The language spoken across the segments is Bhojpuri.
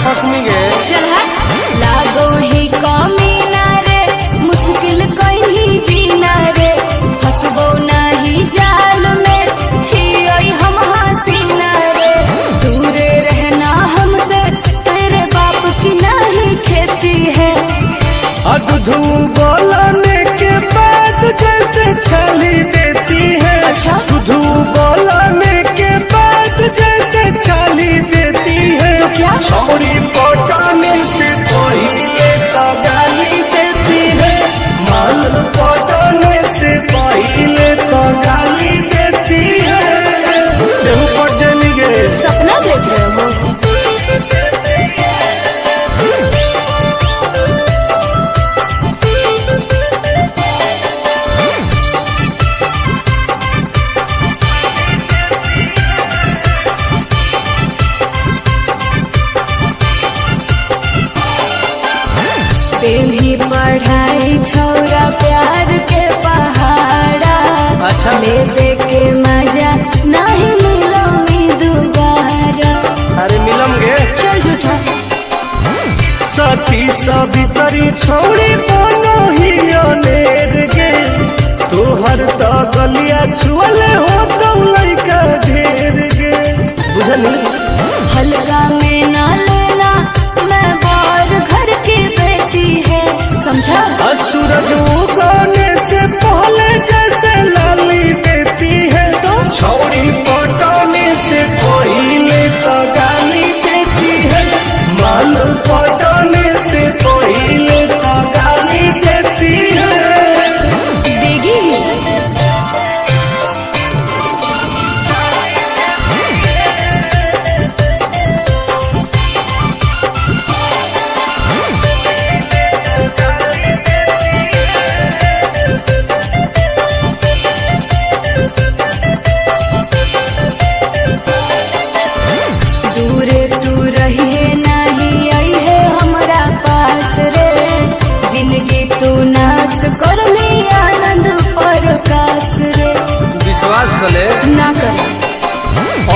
फसनी गे। चल लागो ही कमीना रे, मुश्किल कहीं जीना रे, फसबो नहीं जाल में ही आई हम हसीना रे। दूरे रहना हमसे, तेरे बाप की नहीं खेती है। दूधू बोलने के बाद जैसे छाली देती है। अच्छा दूधू बोलने के बाद जैसे छाली देती है। तो क्या छोरी पटाने से पहले तो गाली देती है। माल पटाने से पहले तो गाली देती है। देहु पट जली गे। सपना देख रहे हो? भी पढ़ाई छौरा प्यार के पहाड़ा। अच्छा ले दे के मजा नहीं मिलो दोबारा। अरे मिलम गे। चल झूठा सती सवितरी छोड़ी बनो ही अनेर गे। तोहर तो गलिया छुअले हो तो लइका ढेर गे। बुझली हल्का में ना लेना, मैं बार घर की बेटी है, समझा? सूरज उगने से पहले जैसे लाली देती है। तो छोड़ी पटाने से पहले तो गाली देती है। माल पटाने से पहले तो गाली देती है। देगी ही। दूरे तू रहिए नहीं आई है हमारा पास रे। जिंदगी तू नाश कर में आनंद प्रकाश रे। विश्वास कले ना कर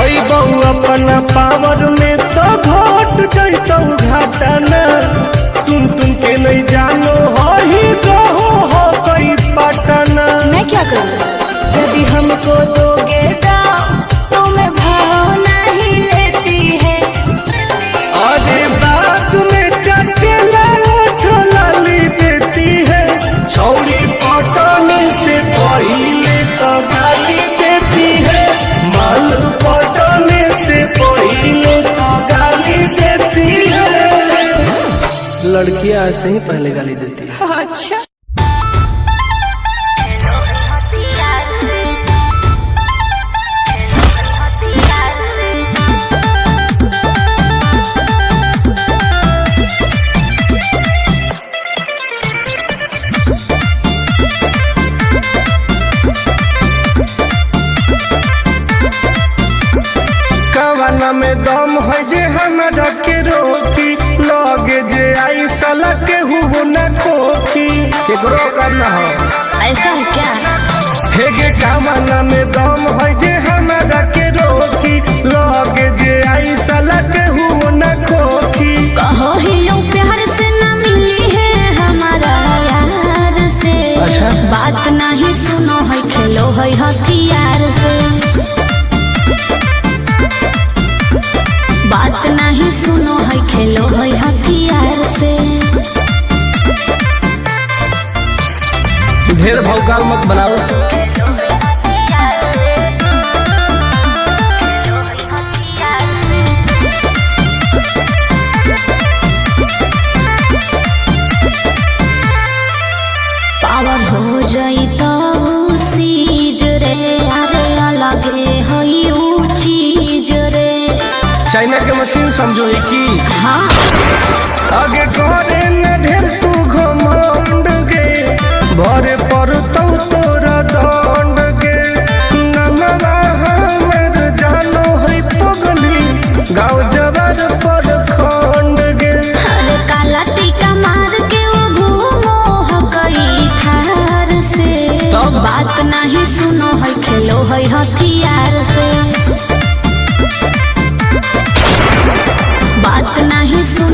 ओई बहु अपना पावर में तो घट जैतौ घाटा न। तुम के नहीं जानो हो ही रहो हो कई पटना। मैं क्या करूँ? यदि हमको दोगे दाम तो मैं भाव नहीं लेती है। अरे बात में चटेला ओठ लाली देती है। छौड़ी पटाने से पहले तो गाली देती है। माल पटाने से पहले तो गाली देती है। लड़कियां ऐसे ही पहले गाली देती है। अच्छा कवाना में दम है जे हमरा के रोकी। लगे जे आई साला के हुओ न खोखी। केकरो करना हो ऐसा है क्या? हे गे कवाना में दम है जे हमरा के रोकी। लगे जे आई साला के हुओ न खोखी। कहो ही लो प्यार से न मिली है हमारा यार से। अच्छा बात नहीं सुनो है, खेलो है हथियार से। बात नहीं सुनो है, खेलो है हथियार से। ढेर भौकाल मत बनाओ। पावर हो जाई तो सीज रे। अरे अलगे हई ऊ चीज रे। चाइना के मशीन समझो ही की। हाँ आगे करे न ढेर तू घमंड गे। भरे पर तो तोरा दंड गे। नमवा हमर जानो है पगली। गाँव जवार पर खंड गे। अरे काला टीका मार के वो घूमो हकई थार से। तब बात नहीं सुनो है, खेलो है हथियार से। बात नहीं सुनो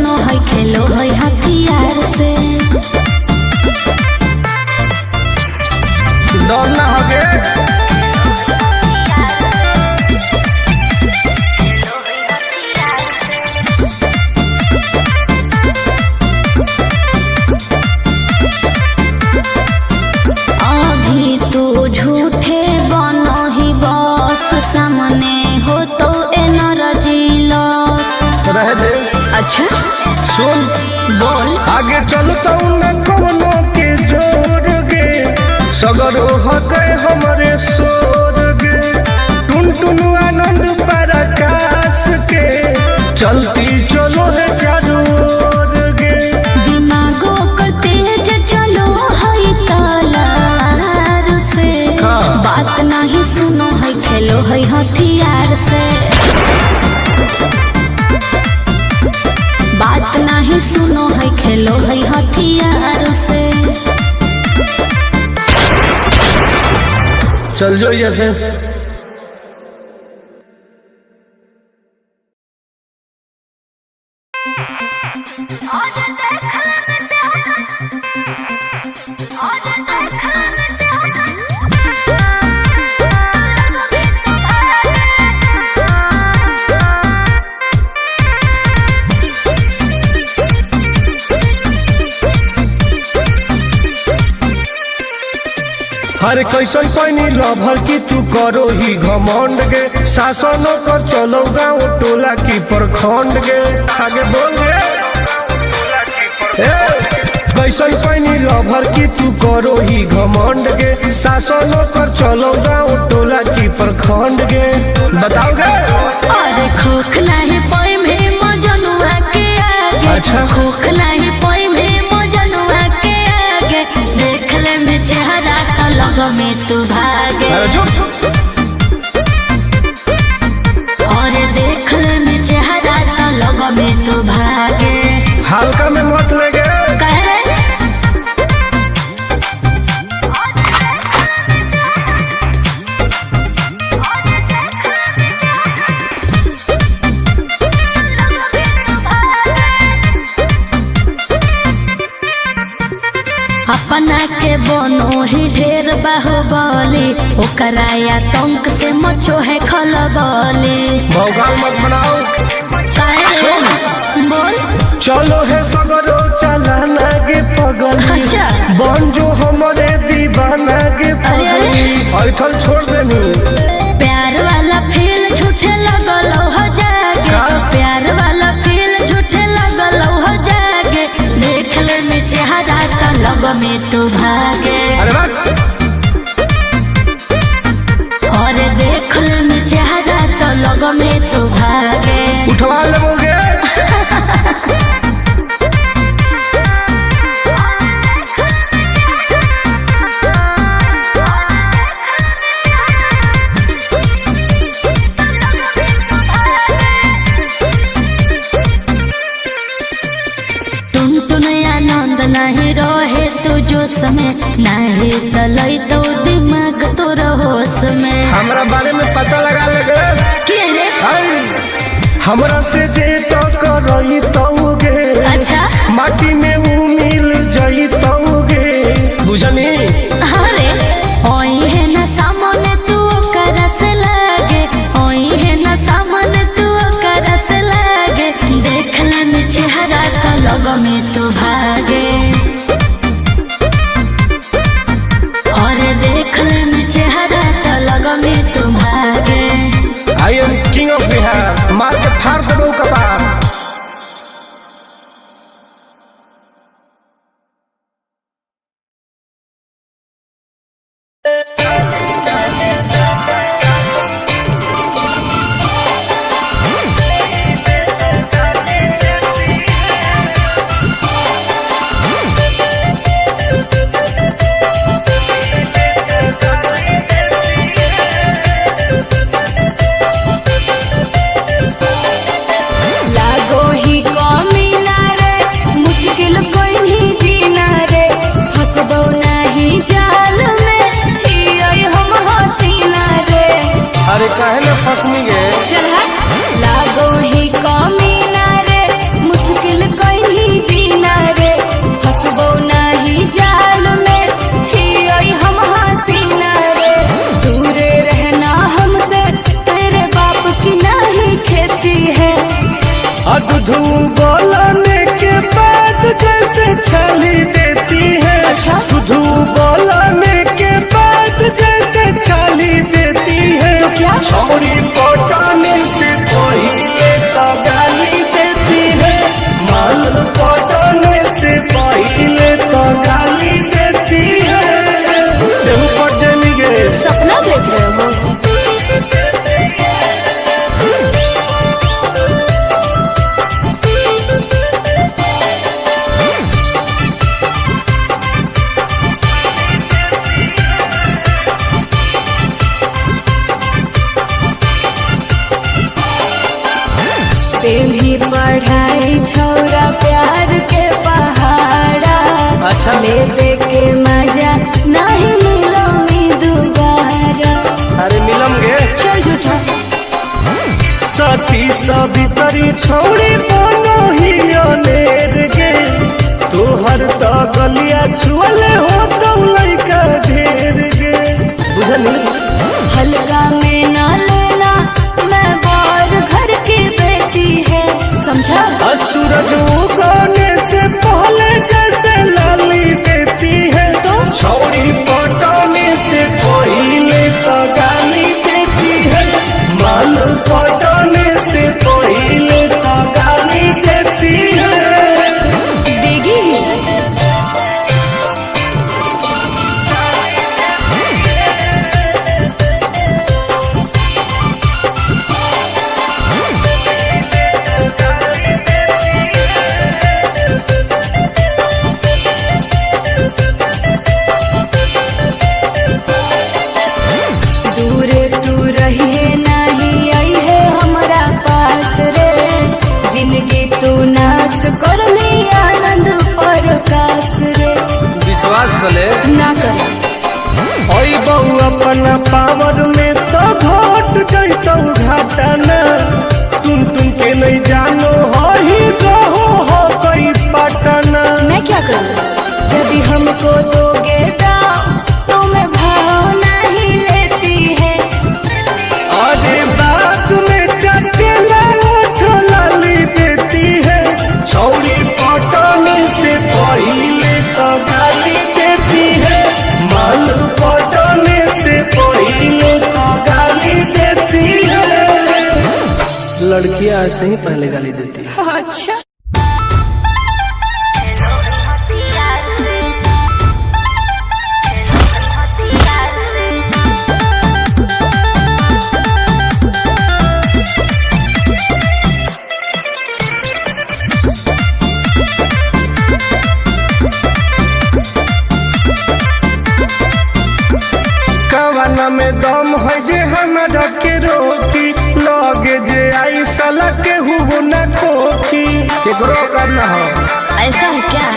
अच्छा सुन बोल। आगे चलता न कोनो के जोर गे सगर हके हमरे सोर गे टुन टुन आनंद पराकाश के चलती चलो है चारू ओर गे दिमागो कर तेज चलो है कलार से बात नहीं सुनो है खेलो है हथियार से बात नहीं सुनो है खेलो है हथियार से चल जो जैसे अरे कैसन पैनी लभर की तू करो ही घमंड गे शासन कर चलो गाँव टोला की प्रखंड गे आगे बोल गे कैसन पैनी लभर की तू करो ही घमंड गे शासन कर चलो गाँव टोला की प्रखंड गे बताओ गे अरे खोखला है पाई में मजनुआ के आगे अच्छा खोखला है पाई में मजनुआ के आगे देख ले में चेहरा तो लग में तू भागे और देख ले में चेहरा तो लग में तू भागे हल्का में मत लेगे कह रे अपना के बनो ही ढेर बाहुबली ओकरा आतंक से मचो है खलबली भौकाल मत बनाओ बोल चलो है सगरो चलाना गे पगल अच्छा बन जो हमारे दीवाना गे पगल ऐठल छोड़ देनी प्यार वाला फील झूठे लगल हो जागे प्यार वाला फील झूठे लगल हो जागे देख ले में चेहरा तो लग में तू भागे और देख ले में चेहरा तो लग में तू भागे उठवा लोगे आनंद नहीं रहे तू जो समय नहीं तलई तो दिमाग तोर होश में हमरा बारे में पता लगा लगे के रे हमरा से जे तो करई तौगे अच्छा माटी में वो मिल जई तौगे बुझनी अरे ओई है ना सामने तू करस लागे ओई है ना सामने तू करस लागे देख ले में चेहरा तो लग में तू भागे और देख ले में चेहरा तो लग में तू भागे I am king of Bihar मार के फाड़ देबो कपार अरे काहे न फसनी गे चल लागो ही कमीना रे मुश्किल कोई जीना रे हंसबो नहीं जाल में ही हम हसीना रे दूरे रहना हमसे तेरे बाप की नहीं खेती है अधू बोलने के बाद जैसे छली देती है अच्छा अधू बोलने के बाद जैसे छली देती है तो क्या छोरी पटाने से पहले तो गाली देती है ते भी पढ़ाई छौरा प्यार के पहाड़ा। अच्छा। ले दे के मजा नहीं मिलो मी दोबारा। अरे मिलम गे। चल झूठा। सती सवितरी छोड़ी बनो ही अनेर गे, तोहर तो गलिया छुअले हो तो लइका ढेर गे। बुझली? हल्का में ना लेना, मैं बार घर की बेटी है, समझा? सूरज उगने से पहले जैसे लाली देती है, तो छौड़ी पटाने से पहले तो गाली देती है, माल पटाने से पहले तो गाली देती है। देगी ही। दूरे तू रहिए नहीं आई है हमारा पास रे, जिंदगी तू नाश कर में आनंद प्रकाश रे। विश्वास कले ना कर ओई बहु अपना पावर में तो घट जैतौ घाटा न, तुम के नहीं जानो हो ही रहो हो गई पटना। मैं क्या करूँ? यदि हमको दोगे दाव तो मैं भाव नहीं लेती है। अरे बात में चटेला ओठ लाली देती है, छौड़ी पटाने से पहले तो गाली देती है, माल पटाने से पहले तो गाली देती है। लड़कियां ऐसे ही पहले गाली देती है। अच्छा। कवाना में दम है जे हमरा के रोकी, लगे जे आई साला के हुओ न खोखी, केकरो करना हो। ऐसा है क्या?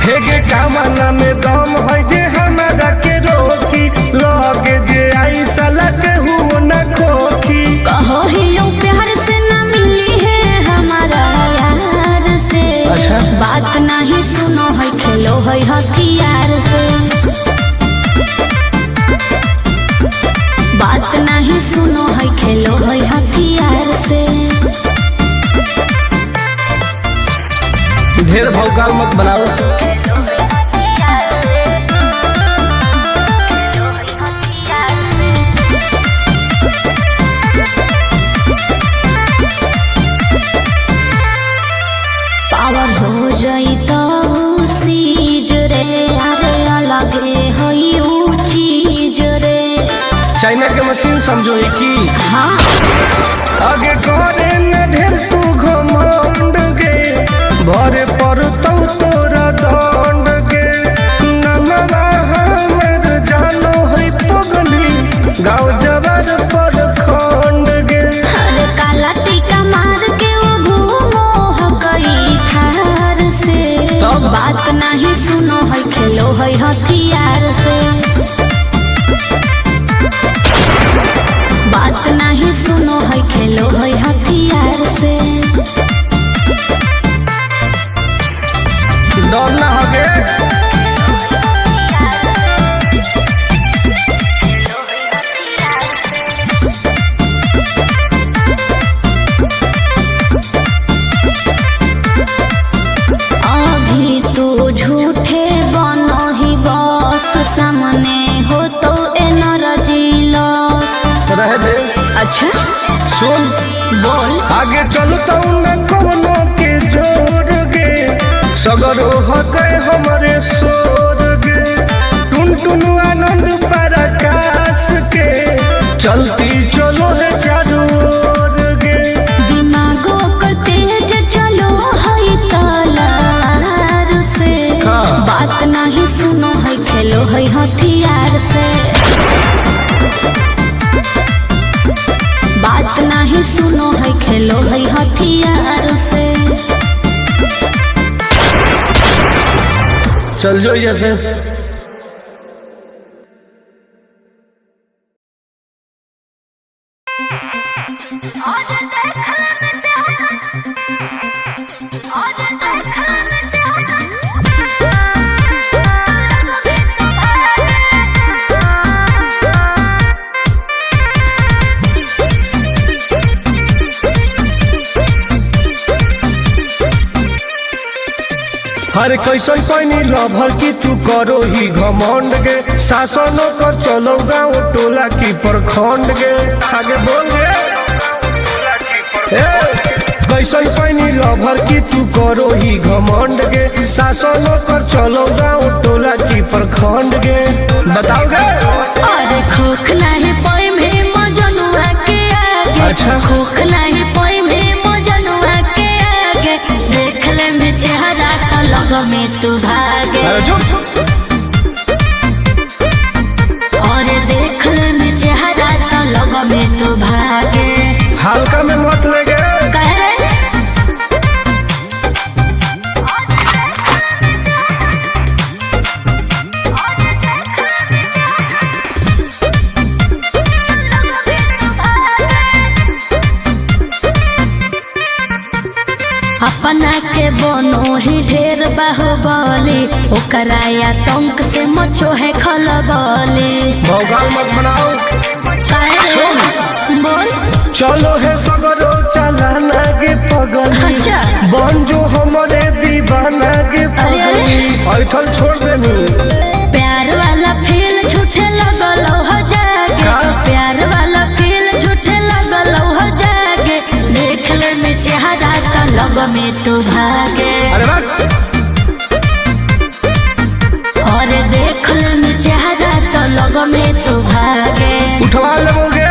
हे गे कवाना में दम है जे हमरा के रोकी, लगे जे आई साला के हुओ न खोखी। कहो ही यूं प्यार से न मिली है हमारा यार से। अच्छा। बात नहीं सुनो है, खेलो है हथियार से। बात नहीं सुनो है, खेलो है हथियार से। ढेर भौकाल मत बनाओ। पावर हो जाई तो सीज रे, अरे अलग है ऊ चीज रे। चाइना के मशीन समझो ही की। हाँ। आगे करे न ढेर तू घमंड गे, भरे पर तो तोरा दंड गे। नमवा हमर जानो है पगली, गाँव जबर पर खंड गे। अरे काला टीका मार के वो घूमो हो गई थार से। तब बात नहीं सुनो है, खेलो है हथियार से। बात नहीं सुनो है, खेलो है हथियार से। डर ना होगे। अभी तू झूठे बनो ही बस, सामने हो तो एनर्जी लॉस। रह दे। अच्छा सुन बोल। आगे चलता न कोनो के जोर गे, सगर हो गए हमारे सोर गे। टुन टुन आनंद पराकाश के, चलती चलो है चारों ओर गे। दिमागो कर तेज चलो है तलार से। हाँ। बात नहीं सुनो है, खेलो है हथियार से। बात नहीं सुनो है। खेलो है हथियार से। चल जो जैसे हर कैसन पैनी लभर की तू करो ही घमंड गे शासनों कर चलो गाँव टोला की प्रखंड गे आगे बोल गे कैसन पैनी लभर की तू करो ही घमंड गे शासनों कर चलो गाँव टोला की प्रखंड गे बताओ गे। अरे खोख नहीं पाई में मजनुआ के आगे। अच्छा खोख नहीं पाई में मजनुआ के आगे। देख ले में चेहरा तो लग में तू भागे। और देख ले में चेहरा तो लग में तू भागे। हल्का में मत लगे अपना के बनो ही ढेर बाहुबली ओकरा आतंक से मचो है खलबली। भौकाल मत बनाओ बोल चलो है सगरो चलाना गे पगल। अच्छा बन जो हमारे दीवाना गे पगल ऐठल छोड़ देनी। प्यार वाला फील झूठे लगल हो जागे। प्यार वाला फील झूठे लगल हो जागे। देख ले में चेहरा तो लग में तू भागे। और देख ले में चेहरा तो लग में तू भागे। उठवा लोगे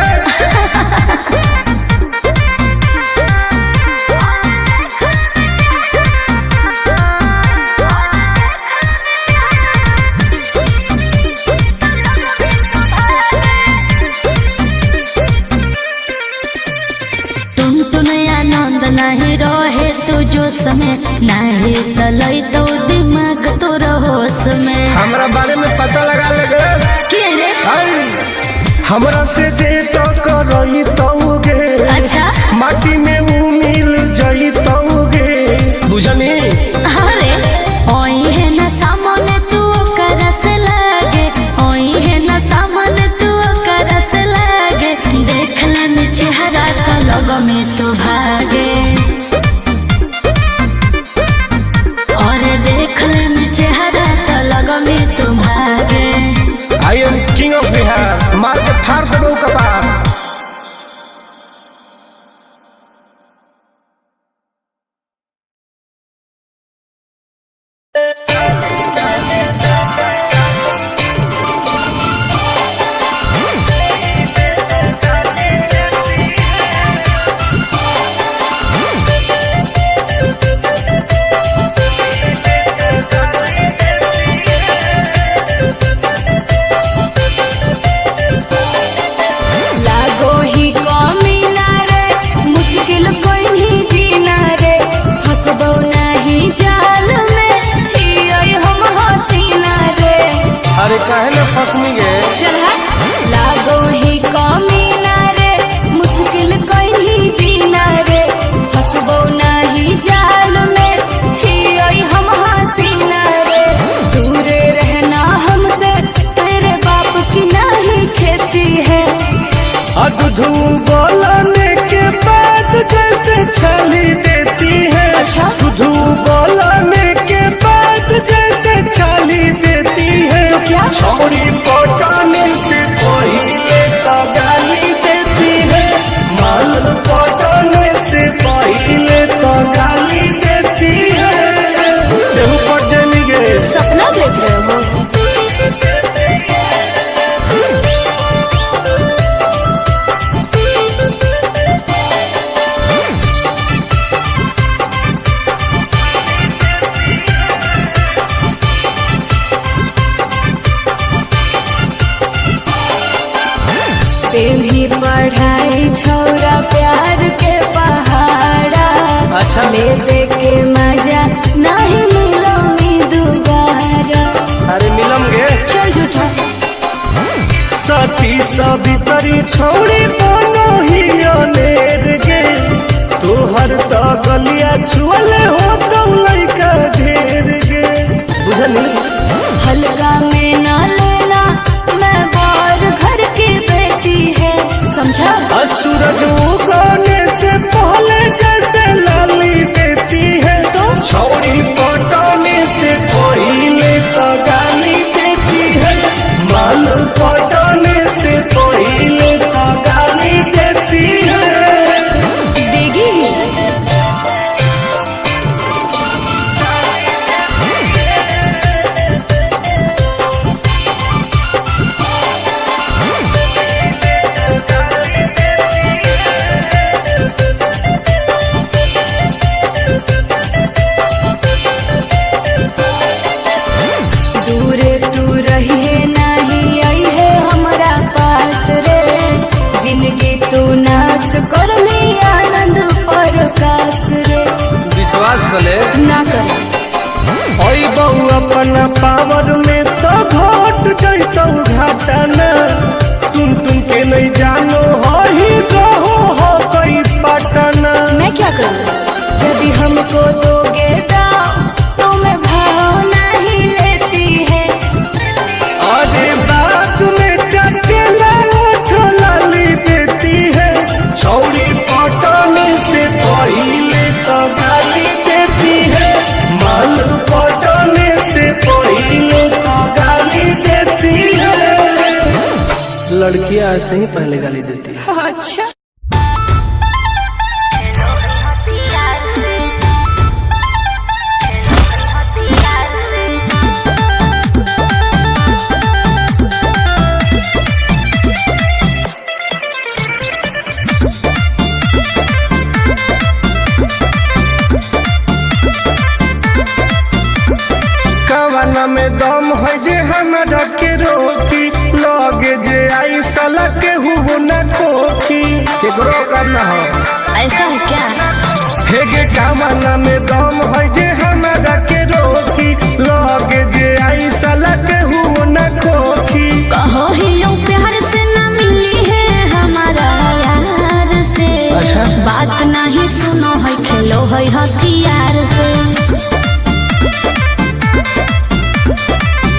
नहीं रहे तू जोश में नहीं तलई तो दिमाग तो होश में। हमरा बारे में पता लगा लगे के रे हमरा से जे तो करई तोगे। अच्छा माटी में मिल जई तोगे बुझनी। अरे ओई है ना सामने तू कर से लागे। ओई है ना सामने तू कर से लागे। देख ले में चेहरा तो लग में तू भागे। और देख ले में चेहरा तो लग में तू भागे। I am king of Bihar मार के फाड़ देबो कपार। छोड़ी बनो ही अनेर गे तोहर तो गलिया छुअले हो तो लइका ढेर गे बुझली। हल्का में ना लेना मैं बार घर की बेटी है समझा। सूरज उगने से पहले जैसे लाली देती है तो छोड़ी पटाने से पहले तो गाली देती है माल पटाने से पहले तो गाली देती है। देगी दूरे तू रही नहीं आई है हमारा पास रे जिंदगी तू नाश कर में आनंद प्रकाश रे विश्वास भले ना कर ओई बहु अपना पावर में तो घट जैतौ घाटा न तुम के नहीं जानो हो ही रहो हो गई पटना। मैं क्या करूँ यदि हमको दोगे दाव तो मैं भाव नहीं लेती है। अरे बात में चकेला उठ लाली देती है छौड़ी पटाने से पहले तो गाली देती है माल पटाने से पहले तो गाली देती है। लड़कियां ऐसे ही पहले गाली देती है। अच्छा कवाना में दम है जे हमरा के रोकी लगे जे आई साला के हुबो न खोखी केकरो करना हो ऐसा है क्या। हे गे कवाना में दम है जे हमरा के रोकी लगे जे आई साला के हुबो न खोखी। कहो ही यूं प्यार से ना मिली है हमारा यार से। अच्छा। बात नहीं सुनो है खेलो है हथियार से।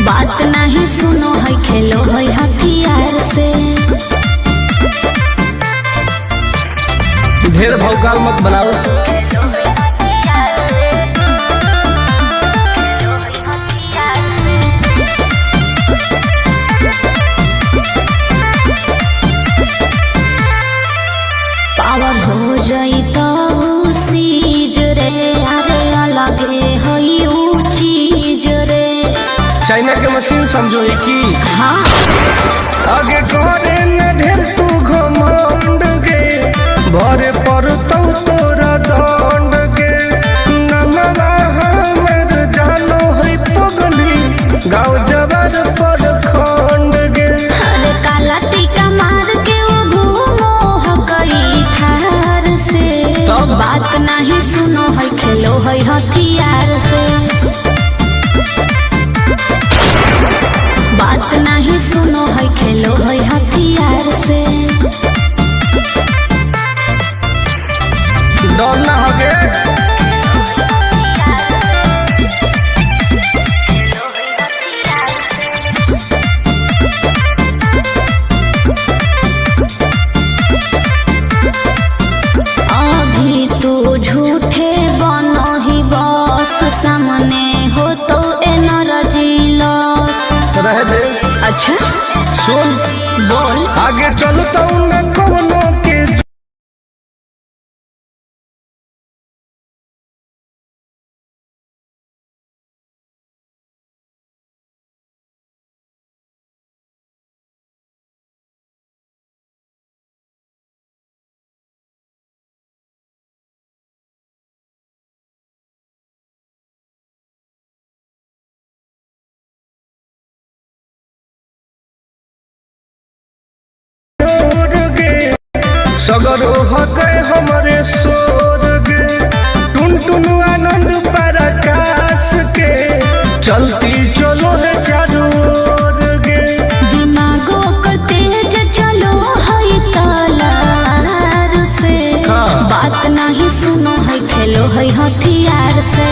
बात नहीं सुनो है खेलो है हथियार से। ढेर भौकाल मत बनाओ। पावर हो जाई तो सीज रे अरे अलगे हई ऊ चीज रे। चाइना के मशीन समझो की हाँ आगे करे न ढेर तू घमंड गे भरे पर तो तोरा दंड गे नमवा हमर जानो है पगली गाँव जबर पर खंड गे। अरे काला टीका मार के वो घूमो हकई थार से। तब? बात नहीं सुनो है खेलो है हथियार से। बात नहीं सुनो है खेलो है हथियार से। डर ना होगे अभी तू झूठे बनो ही बस सामने हो तो एनर्जी लॉस। रह दे। अच्छा सुन बोल आगे चलता न कोनो के सगर हो गए हमारे सोर गे टुन टुन आनंद पराकाश के चलती चलो है चारों ओर गे दिमागो कर तेज चलो है सुनो है खेलो है हथियार से,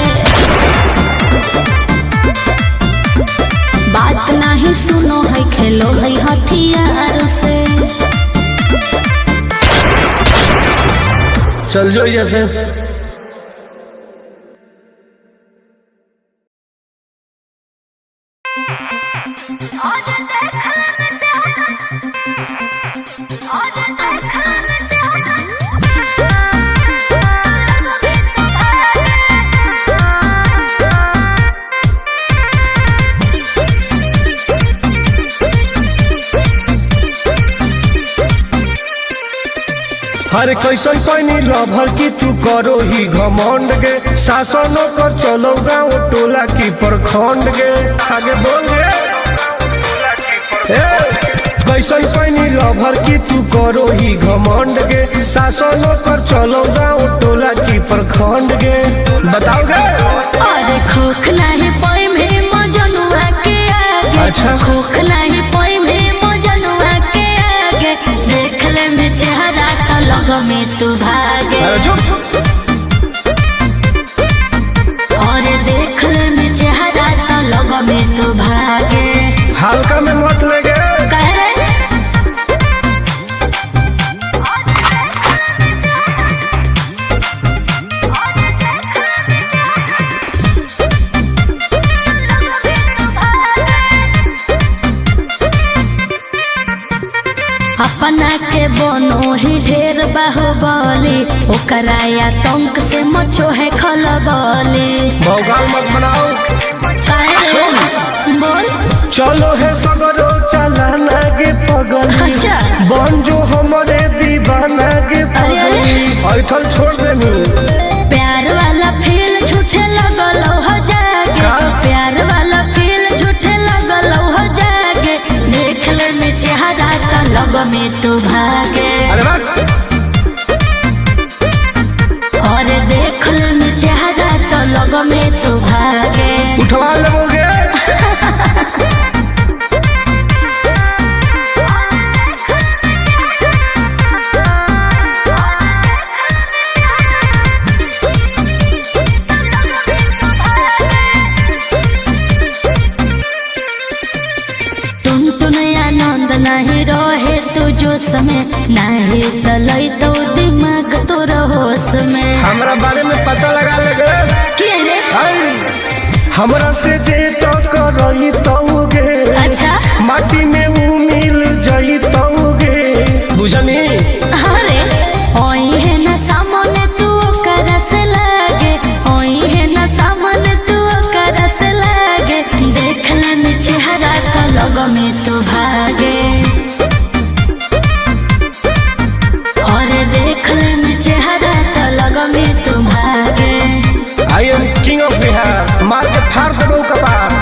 बात नहीं सुनो है खेलो है हथियार से। चल जो जैसे अरे कैसन पैनी लभर की तू करो ही घमंड गे, शासनों कर चलो गाँव टोला की प्रखंड गे। आगे बोल गे कैसन पैनी लभर की तू करो ही घमंड गे, शासनों कर चलो गाँव टोला की प्रखंड गे। बताओ गे अरे खोख नहीं पाई में मजनुआ के आगे, अच्छा खोख नहीं पाई में मजनुआ के आगे, देख ले में चेहरा लग में तू भागे, और देख ले में चेहरा तो लग में तू भागे। हल्का में मत लगे कह रहे अपना के बनो ही ढेर बाहुबली, ओकरा आतंक से मचो है खलबली। भौकाल मत बनाओ बोल चलो है सगरो चलाना गे पगली, अच्छा बन जो हमारे दीवाना गे पगली। ऐठल छोड़ देनी प्यार वाला फील झूठे लगल हो जागे, प्यार वाला फील झूठे लगल हो जागे, देख ले में चेहरा तो लग में तू भागे, और देख ले में चेहरा तो लग में तू भागे। उठवा लोगे आनंद नहीं रहे तू जोश में, नहीं तलई तो दिमाग तोर होश में। हमरा बारे में पता लगा लगे के रे हमरा से जे तो करई तोगे, अच्छा माटी में ऊ मिल जई तोगे बुझनी। अरे ओई है ना सामने तू करस लागे, ओई है ना सामने तू करस लागे, देख ले में चेहरा तो लग में तू भागे, और देख ले में चेहरा तो लग में तू भागे। I am king of Bihar, मार के फाड़ देबो कपार।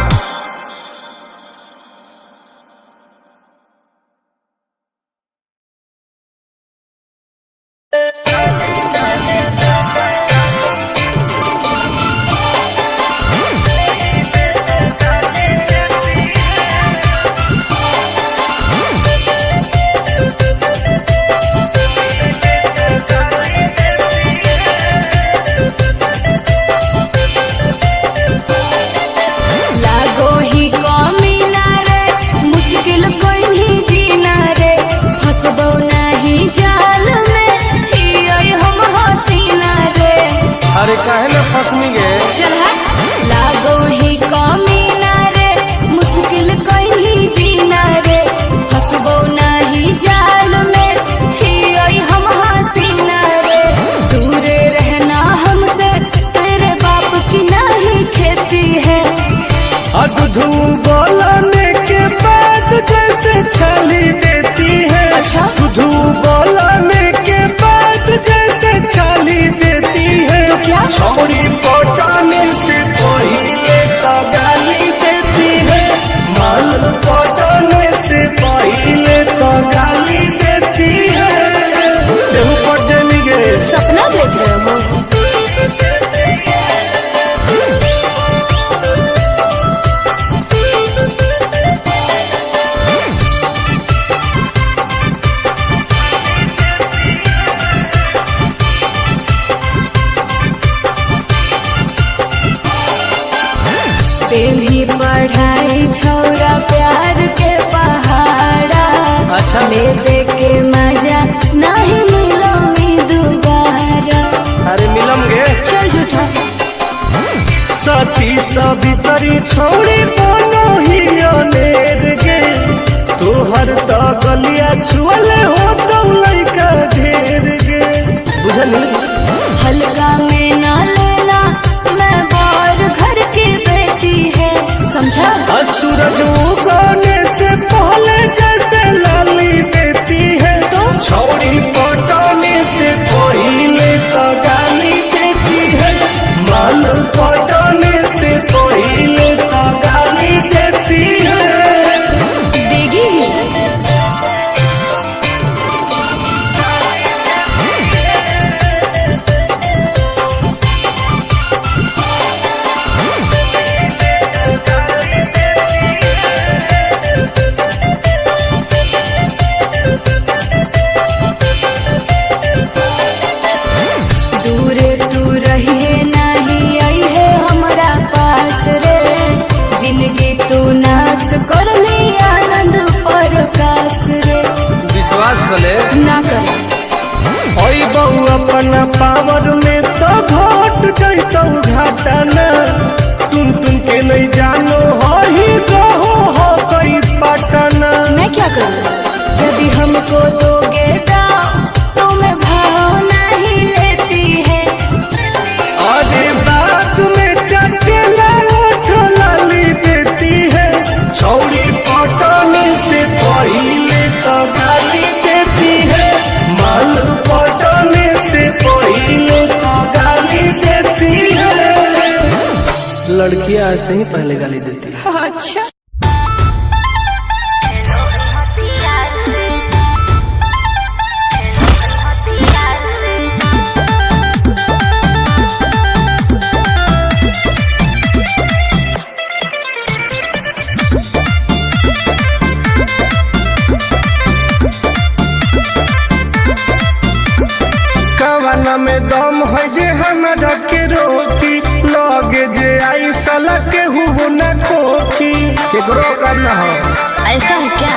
अरे काहे ना फसनी गे चल लागो ही कमीना रे, मुश्किल कोई जीना रे, फसबो नहीं जाल में, ही हम हसीना रे, दूरे रहना हमसे, तेरे बाप की नहीं खेती है। अधू बोलने के बाद जैसे छली देती है, अच्छा अधू बोलने के बाद जैसे छली देती है, तो क्या छोरी पटाने से के भी पढ़ाई छौरा प्यार के पहाड़ा। अच्छा। ले दे के मजा नहीं मिलो मी दोबारा। अरे मिलम गे। चल झूठा। सती सवितरी छोड़ी बनो ही अनेर गे, तोहर तो गलिया छुअले हो तो लइका ढेर गे। बुझली? हल्का में ना लेना, मैं बार घर की बेटी है, समझा? सूरज उगने से पहले जैसे लाली देती है, तो छौड़ी पटने से पहले तो गाली देती है। माल पटने से पहले तो गाली देती है। देगी ही। दूरे तू रहिए नहीं आई है हमारा पास रे, जिंदगी तू नाश कर ली आनंद प्रकाश रे। विश्वास कले ना कर ओई बहु अपना पावर में तो घट जैतौ घाटा न, तुम के नहीं जानो ही रहो हो गई पटना। मैं क्या करूं? यदि हमको दोगे दाव तो मैं भाव नहीं लेती है। अरे बात में चकेला उठ लाली देती है, छौड़ी पटने से पहले तो गाली देती है। माल पटने से पहले तो गाली देती है। लड़कियां ऐसे ही पहले गाली देती है। अच्छा। कवना में दम है जे हमरा के रोकी, लगे जे आई साला के हुबो न खोखी। केकरो करना हो ऐसा है क्या?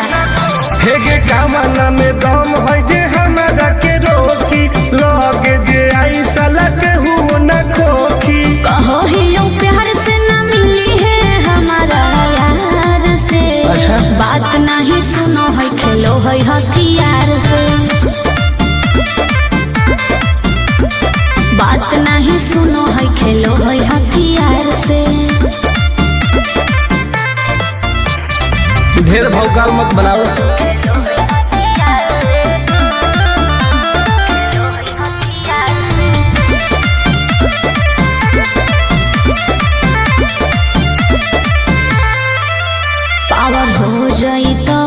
हे गे कवना में दम है जे हमरा के रोकी, लगे जे आई साला के हुबो न खोखी। कहो ही लो प्यार से न मिली है हमारा यार से। अच्छा। बात नहीं सुनो है खेलो है हथियार से। बात नहीं सुनो है खेलो है हथियार से। ढेर भौकाल मत बनाओ। पावर हो जाई तो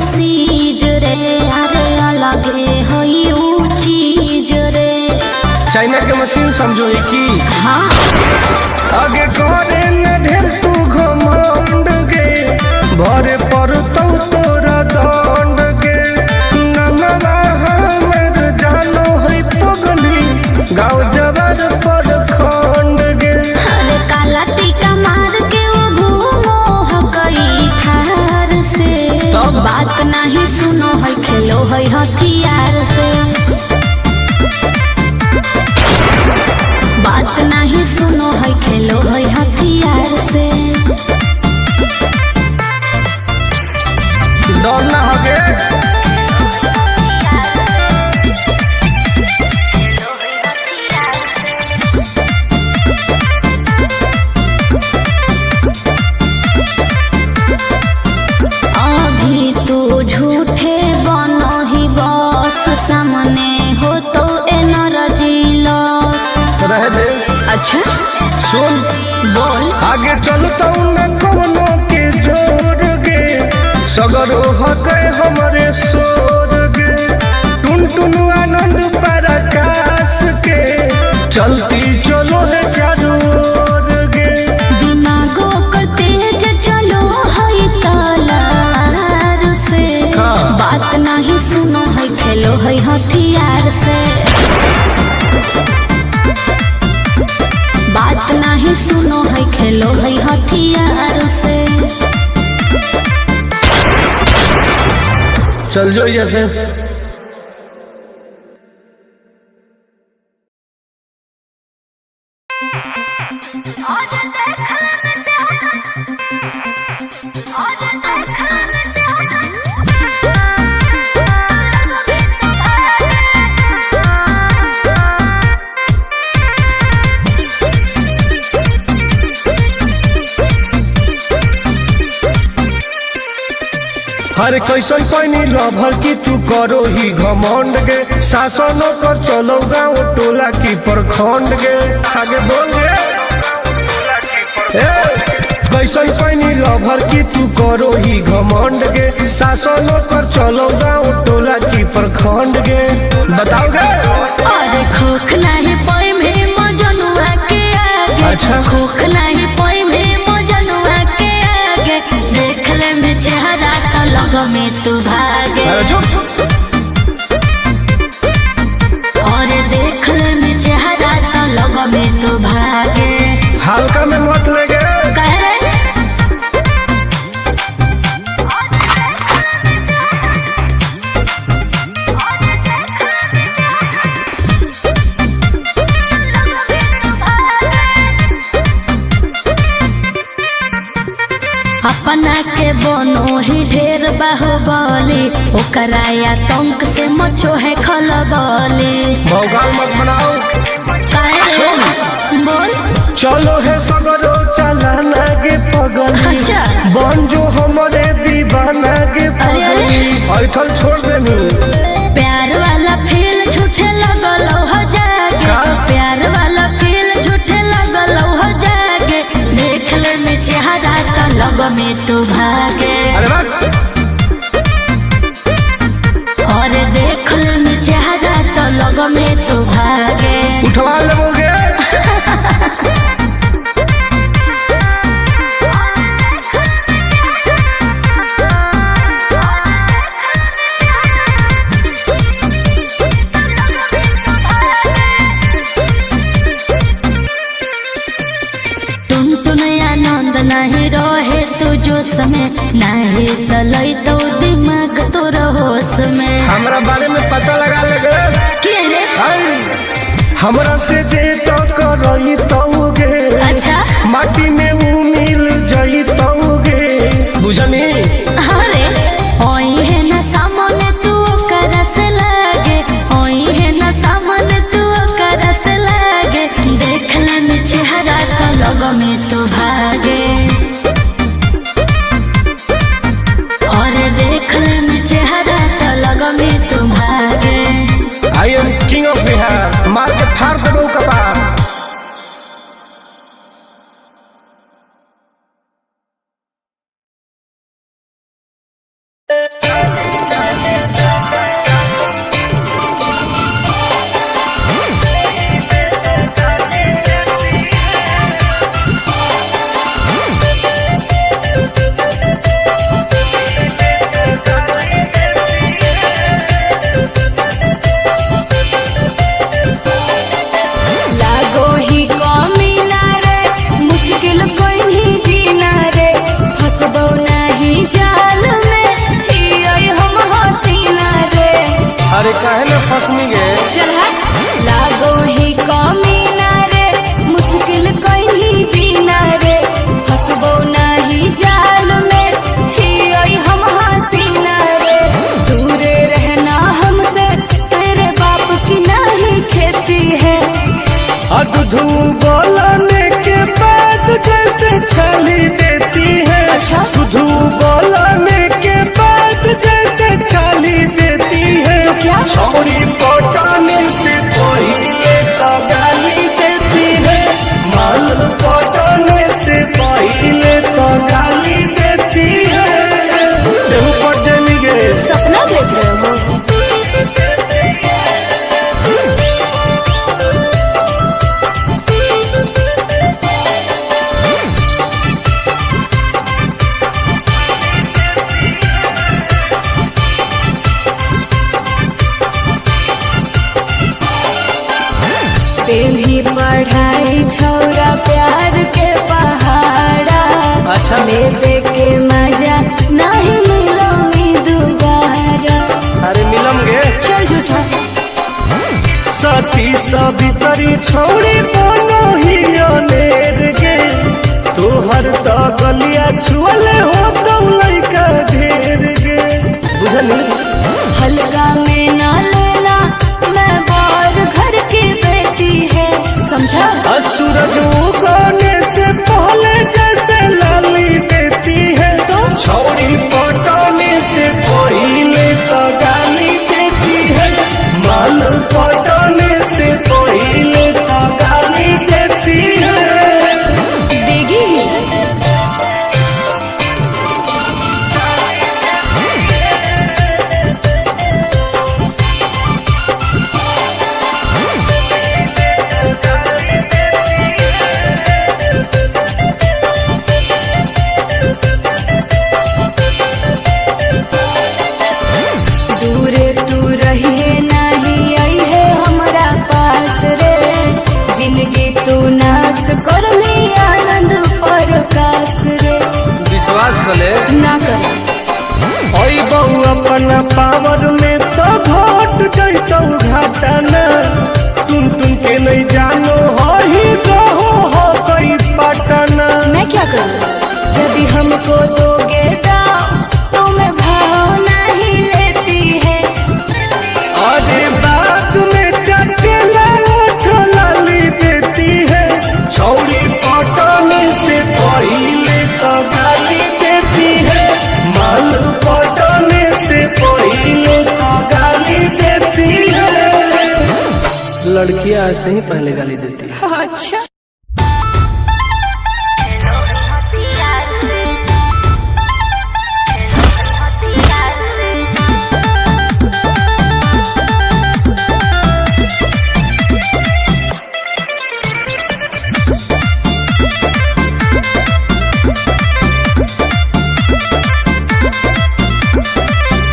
सीज रे, अरे अलगे होई ऊ चीज रे। चाइना के मशीन समझो ही की। हाँ। आगे करे न ढेर तू घमंड गे, भरे पड़तौ तोरा दंड गे। नमवा हमर जानो है पगली, गाँव जबर पर खंड गे। अरे काला टीका मार के वो घूमो हकई थार से। तब? बात नहीं सुनो है खेलो है हथियार से। बात नहीं सुनो है खेलो है हथियार से। डर ना होगे। अभी तू झूठे बनो ही बस, सामने हो तो एनर्जी लॉस। रह दे। अच्छा। सुन बोल। आगे चलता न कोनो के जोर गे, सगरो हके हमरे सोर गे। टुन टुन आनंद प्रकाश के चलती चलो है चारों ओर गे। दिमागो कर तेज चलो है तलार से। हाँ। बात नहीं सुनो है खेलो है हथियार से। बात नहीं सुनो है खेलो है हथियार चल जो जैसे। हरे कैसन पैनी लभर की तू करो ही घमंड गे, शासन कर चलो गाँव टोला की प्रखंड गे। आगे बोल गे। कैसन पैनी लभर की तू करो ही घमंड गे, शासन कर चलो गाँव टोला की प्रखंड गे। बताओ गे। अरे खोख नहीं पाई में मजनुआ के आगे। अच्छा। खोख नहीं पाई में मजनुआ के आगे, देख ले में चेहरा तो लग में तू भागे। और देख ले में चेहरा तो लग में तू भागे। हल्का में मत लगे। कह रहे अपना के बनो ही ढेर बाहुबली, ओकरा आतंक से मचो है खलबली। भौकाल मत बनाओ। बोल। चलो है सगरो चलाना गे पगली। अच्छा। बन जो हमारे दीवाना गे पगली। ऐठल छोड़ देनी। प्यार वाला फील झूठे लगल हो जागे। का? प्यार वाला फील झूठे लगल हो जागे, देख ले में चेहरा तो लग में तू भागे। अरे बात। और देख ले में चेहरा तो लग में तू भागे। उठवा लोगे। आनंद नहीं रहे तू जो समय, नहीं तलई तो दिमाग तोर होश में। हमरा बारे में पता लगा लगे। के रे? हमरा से जे तो करई तोगे। अच्छा। माटी में वो मिल जाई तोगे। बुझनी। अरे ओई है ना सामने तू करस लागे, ओई है ना सामने तू करस लागे, देख ले में चेहरा तो लग में तू भागे। और देख ले में चेहरा तो लग में तू भागे। I am king of Bihar. मार के फाड़ देबो कपार। लागो ही कमीना रे, मुश्किल कोई नहीं जीना रे, फंसबो नहीं जाल में, हियोई हम हसीना रे। अरे काहे न फसनी गे। चल हट। लागो ही कमीना रे, मुश्किल कोई नहीं जीना रे, फंसबो नहीं जाल में, हियोई हम हसीना रे। दूरे रहना हमसे, तेरे बाप की नहीं खेती है। दूध बोलने के बाद जैसे छाली देती है। अच्छा। दूध बोलने के बाद जैसे छाली देती है। तो क्या? छोरी पटाने से पहले तो गाली देती है। माल पटाने से पहले तो गाली देती है। देहु पट जानी गे। सपना देख रहे हो? सबितरी छोड़ी बनो ही अनेर गे तोहर तो गलिया छुअले हो तो लइका ढेर गे बुझली। हल्का में ना लेना मैं बार घर की बेटी है समझा। सूरज उगने से पहले जैसे लाली देती है तो छोड़ी पटने से पहले तो गाली देती है माल पटने से पहले तो गाली देती है देगी ही। दूरे तू रहिए नहीं आई है हमारा पास रे जिंदगी तू नाश कर में आनंद प्रकाश रे विश्वास कले ना कर। ओई बहु अपना पावर में तो घट जैतौ घाटा न तुम के नहीं जानो हो ही रहो हो गई पटना। मैं क्या करूं यदि हमको दोगे दाव तो मैं भाव नहीं लेती है। अरे बात में चटेला ओठ लाली देती है छौड़ी पटने से पहले तो गाली देती है माल पटने से पहले तो गाली देती है। लड़कियां ऐसे ही पहले गाली देती है। अच्छा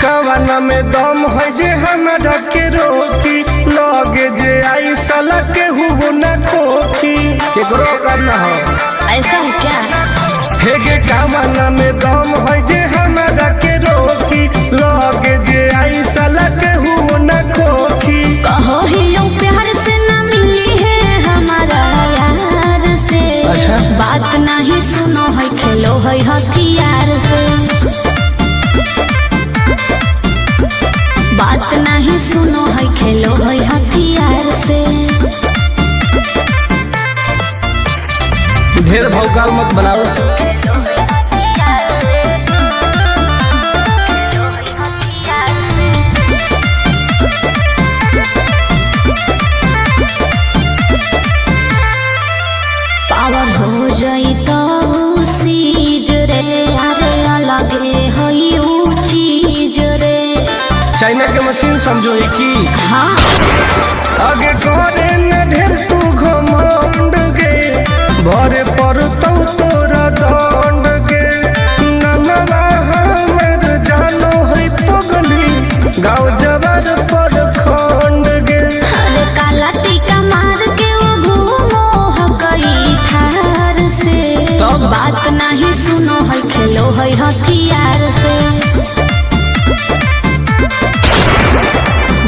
कवना में दम है जे हमरा के रोकी लगे जे आई साला के हुबो न खोखी केकरो करना हो ऐसा है क्या। हे गे कवना में दम है जे हमरा के रोकी लगे जे आई साला के हुबो न खोखी। कहो ही यूं प्यार से न मिली है हमारा यार से। अच्छा। बात नहीं सुनो है खेलो है हथियार से। बात नहीं सुनो है खेलो है हथियार से। ढेर भौकाल मत बनाओ। पावर हो जाई तो सीज रे अरे अलग है ऊ चीज रे। चाइना के मशीन समझो ही की हाँ आगे करे न ढेर तू घमंड गे भरे पड़तौ तोरा दंड गे नमवा हमर जानो है पगली गाँव जबर पर खंड गे। अरे काला टीका मार के वो घूमो हकई थार से। तब? बात नहीं सुनो है खेलो है हथियार से।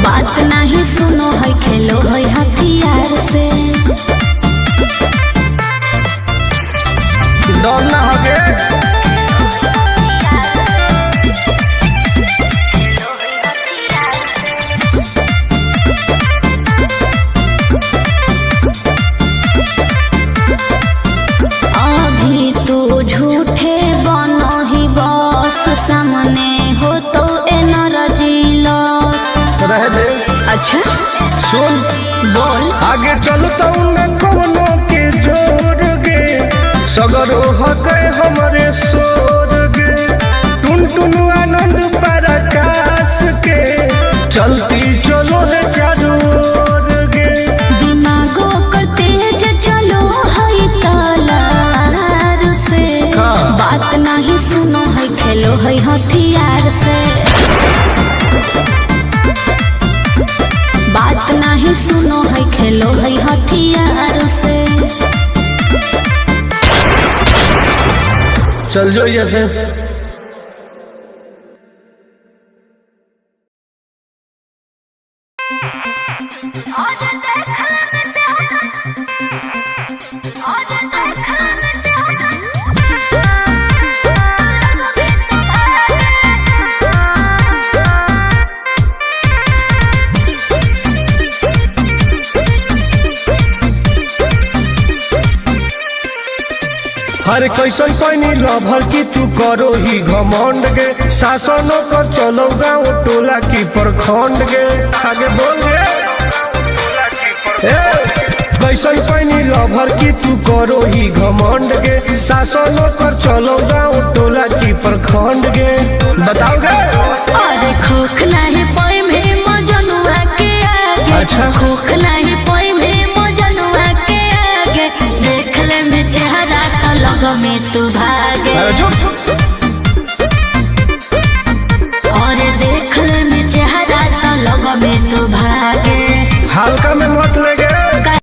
बात नहीं सुनो है खेलो है हथियार से। डर ना होगे अभी तू झूठे बनो ही बस सामने हो तो एनर्जी लॉस। रह दे। अच्छा सुन बोल। आगे चलता न कोनो के जोर गे सगरो हके हमरे सोर गे टुन टुन आनंद प्रकाश के चलती चलो है चारू ओर गे। दिमागो कर तेज चलो है तलार से। हाँ। बात नहीं सुनो है खेलो है हथियार से। बात नहीं सुनो है खेलो है हथियार से। चल जो जैसे आज देखा हर कैसन पैनी लभर की तू करो ही घमंड गे शासनों कर चलो गाँव टोला की प्रखंड गे आगे बोल गे कैसन पैनी लभर की तू करो ही घमंड गे शासनों कर चलो गाँव टोला की प्रखंड गे बताओ गे अरे खोख नहीं पाए में मजनुआ के आगे अच्छा। खोख नहीं पाए